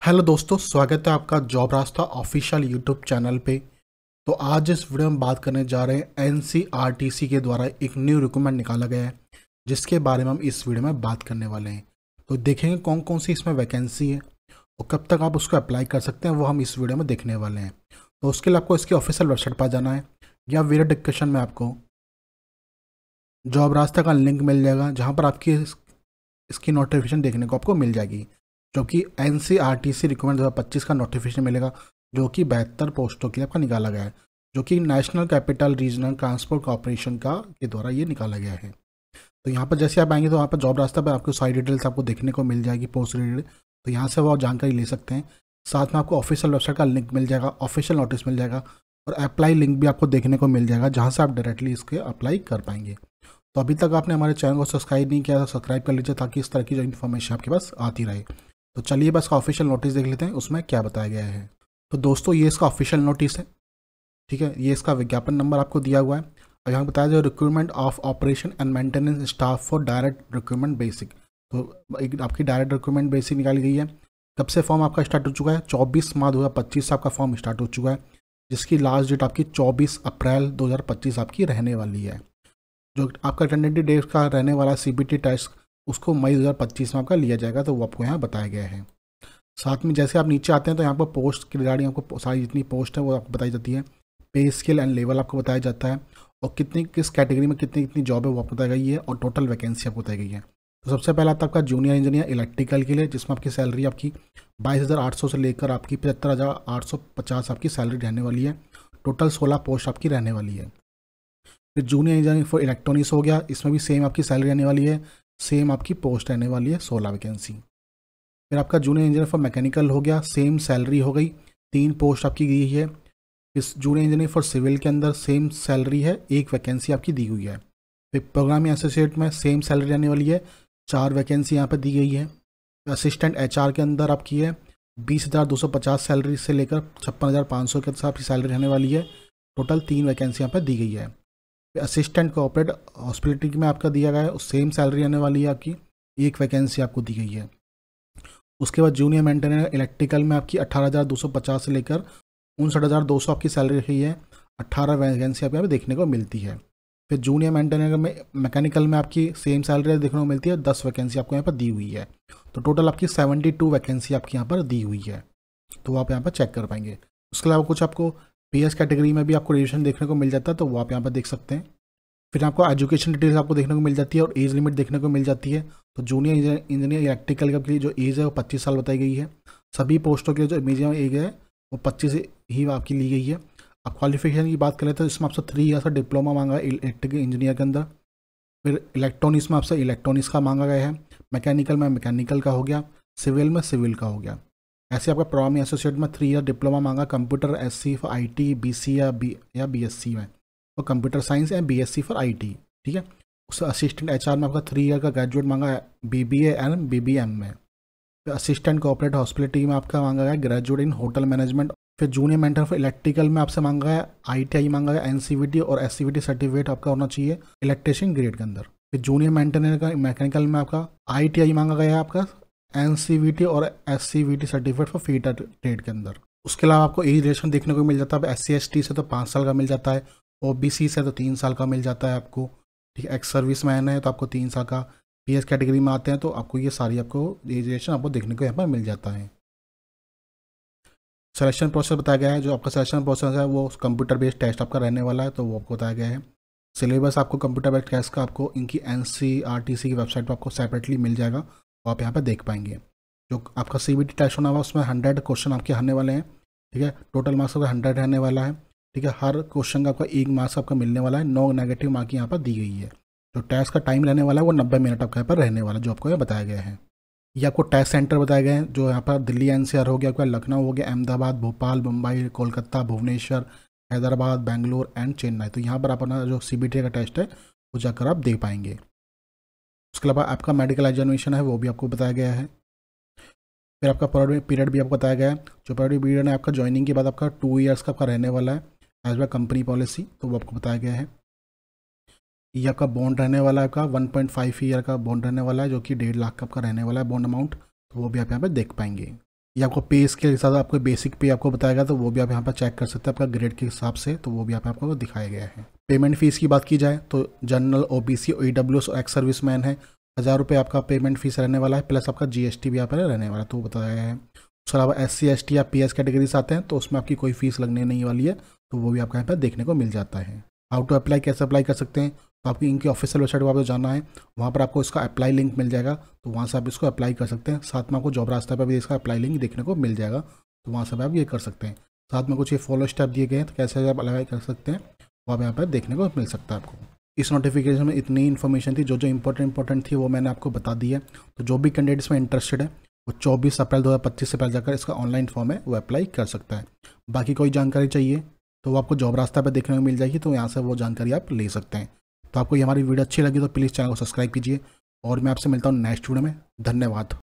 Hello दोस्तों, स्वागत है आपका जॉब रास्ता ऑफिशियल यूट्यूब चैनल पे। तो आज इस वीडियो में बात करने जा रहे हैं एनसीईआरटी के द्वारा एक न्यू रिक्रूटमेंट निकाला गया है, जिसके बारे में हम इस वीडियो में बात करने वाले हैं। तो देखेंगे कौन कौन सी इसमें वैकेंसी है और कब तक आप उसको अप्लाई कर सकते हैं, वो हम इस वीडियो में देखने वाले हैं। तो उसके लिए आपको इसकी ऑफिशियल वेबसाइट पर जाना है या वीडियो डिस्क्रिप्शन में आपको जॉब रास्ता का लिंक मिल जाएगा, जहाँ पर आपकी इसकी नोटिफिकेशन देखने को आपको मिल जाएगी, जो कि एनसीईआरटी रिक्रूटमेंट 2025 का नोटिफिकेशन मिलेगा, जो कि 72 पोस्टों के लिए आपका निकाला गया है, जो कि national capital regional transport corporation का के द्वारा ये निकाला गया है। तो यहाँ पर जैसे आप आएंगे तो यहाँ पर जॉब रास्ता पर आपको सारी डिटेल्स आपको देखने को मिल जाएगी, पोस्ट रिलेटेड। तो यहाँ से वो आप जानकारी ले सकते हैं। साथ में आपको ऑफिशियल वेबसाइट का लिंक मिल जाएगा, ऑफिशियल नोटिस मिल जाएगा और अप्लाई लिंक भी आपको देखने को मिल जाएगा, जहाँ से आप डायरेक्टली इसके अप्लाई कर पाएंगे। तो अभी तक आपने हमारे चैनल को सब्सक्राइब नहीं किया तो सब्सक्राइब कर लीजिए, ताकि इस तरह की जो इन्फॉर्मेशन आपके पास आती रहे। तो चलिए बस का ऑफिशियल नोटिस देख लेते हैं उसमें क्या बताया गया है। तो दोस्तों, ये इसका ऑफिशियल नोटिस है, ठीक है। ये इसका विज्ञापन नंबर आपको दिया हुआ है और यहाँ बताया जाए recruitment of operation and maintenance staff for direct recruitment basic. तो एक आपकी डायरेक्ट रिक्रूटमेंट बेसिक निकाली गई है। कब से फॉर्म आपका स्टार्ट हो चुका है? 24 मार्च 2025 से आपका फॉर्म स्टार्ट हो चुका है, जिसकी लास्ट डेट आपकी 24 अप्रैल 2025 आपकी रहने वाली है। जो आपका टेंटेटिव डेट का रहने वाला सीबीटी टेस्ट, उसको मई 2025 में आपका लिया जाएगा, तो वो आपको यहाँ बताया गया है। साथ में जैसे आप नीचे आते हैं तो यहाँ पर पोस्ट के रिगार्डिंग आपको सारी जितनी पोस्ट है वो आपको बताई जाती है। पे स्केल एंड लेवल आपको बताया जाता है और कितनी किस कैटेगरी में कितनी कितनी जॉब है वो आपको बताई गई है और टोटल वैकेंसी आपको बताई गई है। तो सबसे पहला आता है आपका जूनियर इंजीनियर इलेक्ट्रिकल के लिए, जिसमें आपकी सैलरी आपकी 22,800 से लेकर आपकी 75,850 आपकी सैलरी रहने वाली है। टोटल 16 पोस्ट आपकी रहने वाली है। फिर जूनियर इंजीनियरिंग फॉर इलेक्ट्रॉनिक्स हो गया, इसमें भी सेम आपकी सैलरी रहने वाली है, सेम आपकी पोस्ट रहने वाली है, 16 वैकेंसी। फिर आपका जूनियर इंजीनियर फॉर मैकेनिकल हो गया, सेम सैलरी हो गई, 3 पोस्ट आपकी गई है। इस जूनियर इंजीनियर फॉर सिविल के अंदर सेम सैलरी है, 1 वैकेंसी आपकी दी हुई है। फिर प्रोग्रामिंग एसोसिएट में सेम सैलरी रहने वाली है, 4 वैकेंसी यहाँ पर दी गई है। असिस्टेंट एचआर के अंदर आपकी है 20,250 सैलरी से लेकर 56,500 के साथ आपकी सैलरी रहने वाली है। टोटल 3 वैकेंसी यहाँ पर दी गई है। असिस्टेंट कॉर्पोरेट हॉस्पिटलिटी में आपका दिया गया है, सेम सैलरी रहने वाली है आपकी, 1 वैकेंसी आपको दी गई है। उसके बाद जूनियर मेंटेनर इलेक्ट्रिकल में आपकी 18,250 से लेकर 59,200 आपकी सैलरी रही है, 18 वैकेंसी आपको यहाँ पे देखने को मिलती है। फिर जूनियर मेंटेनर में मैकेनिकल में आपकी सेम सैलरी देखने को मिलती है, 10 वैकेंसी आपको यहाँ पर दी हुई है। तो टोटल आपकी 72 वैकेंसी आपकी यहाँ पर दी हुई है, तो आप यहाँ पर चेक कर पाएंगे। उसके अलावा कुछ आपको पीएस कैटेगरी में भी आपको रिलेशन देखने को मिल जाता है, तो वो आप यहाँ पर देख सकते हैं। फिर आपको एजुकेशन डिटेल्स आपको देखने को मिल जाती है और एज लिमिट देखने को मिल जाती है। तो जूनियर इंजीनियर इलेक्ट्रिकल के लिए जो एज है वो 25 साल बताई गई है। सभी पोस्टों के लिए जो मिनिमम एज है वो 25 ही आपकी ली गई है। अब क्वालिफिकेशन की बात करें तो इसमें आपसे 3 ईयर का डिप्लोमा मांगा है इलेक्ट्रिकल इंजीनियर के अंदर। फिर इलेक्ट्रॉनिक्स में आपसे इलेक्ट्रॉनिक्स का मांगा गया है, मैकेनिकल में मैकेनिकल का हो गया, सिविल में सिविल का हो गया। ऐसे आपका प्रोग्रामिंग एसोसिएट में 3 ईयर डिप्लोमा मांगा, computer SC for IT, BC या बीएससी में, और कंप्यूटर साइंस या बीएससी फॉर आईटी, ठीक है। उस असिस्टेंट एचआर में आपका 3 ईयर का ग्रेजुएट मांगा है, बीबीए एंड बीबीएम में। फिर असिस्टेंट कॉर्पोरेट हॉस्पिटलिटी में आपका मांगा गया ग्रेजुएट इन होटल मैनेजमेंट। फिर जूनियर मेंटर फॉर इलेक्ट्रिकल में आपसे मांगा है आईटीआई मांगा है, एनसीवीटी और एससीवीटी सर्टिफिकेट आपका होना चाहिए इलेक्ट्रिशियन ग्रेड के अंदर। फिर जूनियर मेंटेनर का मैकेनिकल में आपका आईटीआई मांगा गया है, आपका एनसीवीटी और SCVT certificate for fitter trade के अंदर। उसके अलावा आपको एज रिलेशन देखने को मिल जाता है। एससी एसटी से तो 5 साल का मिल जाता है, ओबीसी से तो 3 साल का मिल जाता है आपको, ठीक है। एक्स सर्विस मैन है तो आपको 3 साल का, पीएस कैटेगरी में आते हैं तो आपको ये सारी आपको एज रिलेशन आपको देखने को यहाँ पर मिल जाता है। सिलेक्शन प्रोसेस बताया गया है। जो आपका सिलेक्शन प्रोसेस है वो कंप्यूटर बेस्ड टेस्ट आपका रहने वाला है, तो वो आपको बताया गया है। सिलेबस आपको कंप्यूटर बेस्ड टेस्ट का आपको इनकी एनसीईआरटी की वेबसाइट पर आपको सेपरेटली मिल जाएगा, तो आप यहाँ पर देख पाएंगे। जो आपका सीबीटी टेस्ट होना हुआ उसमें 100 क्वेश्चन आपके आने वाले हैं, ठीक है। टोटल मार्क्स आपका 100 रहने वाला है, ठीक है। हर क्वेश्चन का आपका 1 मार्क्स आपका मिलने वाला है, 9 नेगेटिव मार्क यहाँ पर दी गई है। जो टेस्ट का टाइम रहने वाला है वो 90 मिनट आपका यहाँ पर रहने वाला है, जो आपको यहाँ बताया गया है। ये आपको टेस्ट सेंटर बताए गए हैं, जो यहाँ पर दिल्ली एनसीआर हो गया, आपका लखनऊ हो गया, अहमदाबाद, भोपाल, मुंबई, कोलकाता, भुवनेश्वर, हैदराबाद, बेंगलोर एंड चेन्नई। तो यहाँ पर अपना जो सीबीटी का टेस्ट है वो जाकर आप दे पाएंगे। उसके अलावा आपका मेडिकल एग्जामिनेशन है वो भी आपको बताया गया है। फिर आपका पीरियड भी आपको बताया गया है। जो पीरियड है आपका ज्वाइनिंग के बाद आपका 2 ईयर्स का आपका रहने वाला है एज वेल कंपनी पॉलिसी, तो वो आपको बताया गया है। ये आपका बॉन्ड रहने वाला है, आपका 1.5 ईयर का बॉन्ड रहने वाला है, जो कि 1.5 लाख का आपका रहने वाला है बॉन्ड अमाउंट, तो वो भी आप यहाँ पे देख पाएंगे। ये आपको पे के हिसाब से आपको बेसिक पे आपको बताएगा, तो वो भी आप यहाँ पर चेक कर सकते हैं आपका ग्रेड के हिसाब से, तो वो भी यहाँ पे आपको दिखाया गया है। पेमेंट फीस की बात की जाए तो जनरल, ओबीसी, ईडब्ल्यूएस और एक्स सर्विसमैन है 1000 रुपये आपका पेमेंट फीस रहने वाला है, प्लस आपका जीएसटी भी यहाँ पर रहने वाला है, तो वो बताया गया है। उसके अलावा SC ST या PS कैटेगरीज आते हैं तो उसमें आपकी कोई फीस लगने नहीं वाली है, तो वो भी आपको यहाँ पर देखने को मिल जाता है। हाउ टू अप्लाई, कैसे अप्लाई कर सकते हैं, तो आपकी इनकी ऑफिशियल वेबसाइट पर आपको जाना है, वहाँ पर आपको इसका अप्लाई लिंक मिल जाएगा, तो वहाँ से आप इसको अप्लाई कर सकते हैं। साथ में आपको जॉब रास्ता पर भी इसका अप्लाई लिंक देखने को मिल जाएगा, तो वहाँ से आप ये कर सकते हैं। साथ में कुछ ये फॉलो स्टेप दिए गए हैं, तो कैसे आप अप्लाई कर सकते हैं वो आप यहाँ पर देखने को मिल सकता है आपको। इस नोटिफिकेशन में इतनी इन्फॉर्मेशन थी, जो इंपॉर्टेंट थी वो मैंने आपको बता दी है। तो जो भी कैंडिडेट्स में इंटरेस्टेड है वो 24 अप्रैल 2025 से पहले जाकर इसका ऑनलाइन फॉर्म है वो अप्लाई कर सकता है। बाकी कोई जानकारी चाहिए तो वो आपको जॉब रास्ता पर देखने को मिल जाएगी, तो यहाँ से वो जानकारी आप ले सकते हैं। तो आपको ये हमारी वीडियो अच्छी लगी तो प्लीज़ चैनल को सब्सक्राइब कीजिए, और मैं आपसे मिलता हूँ नेक्स्ट वीडियो में। धन्यवाद।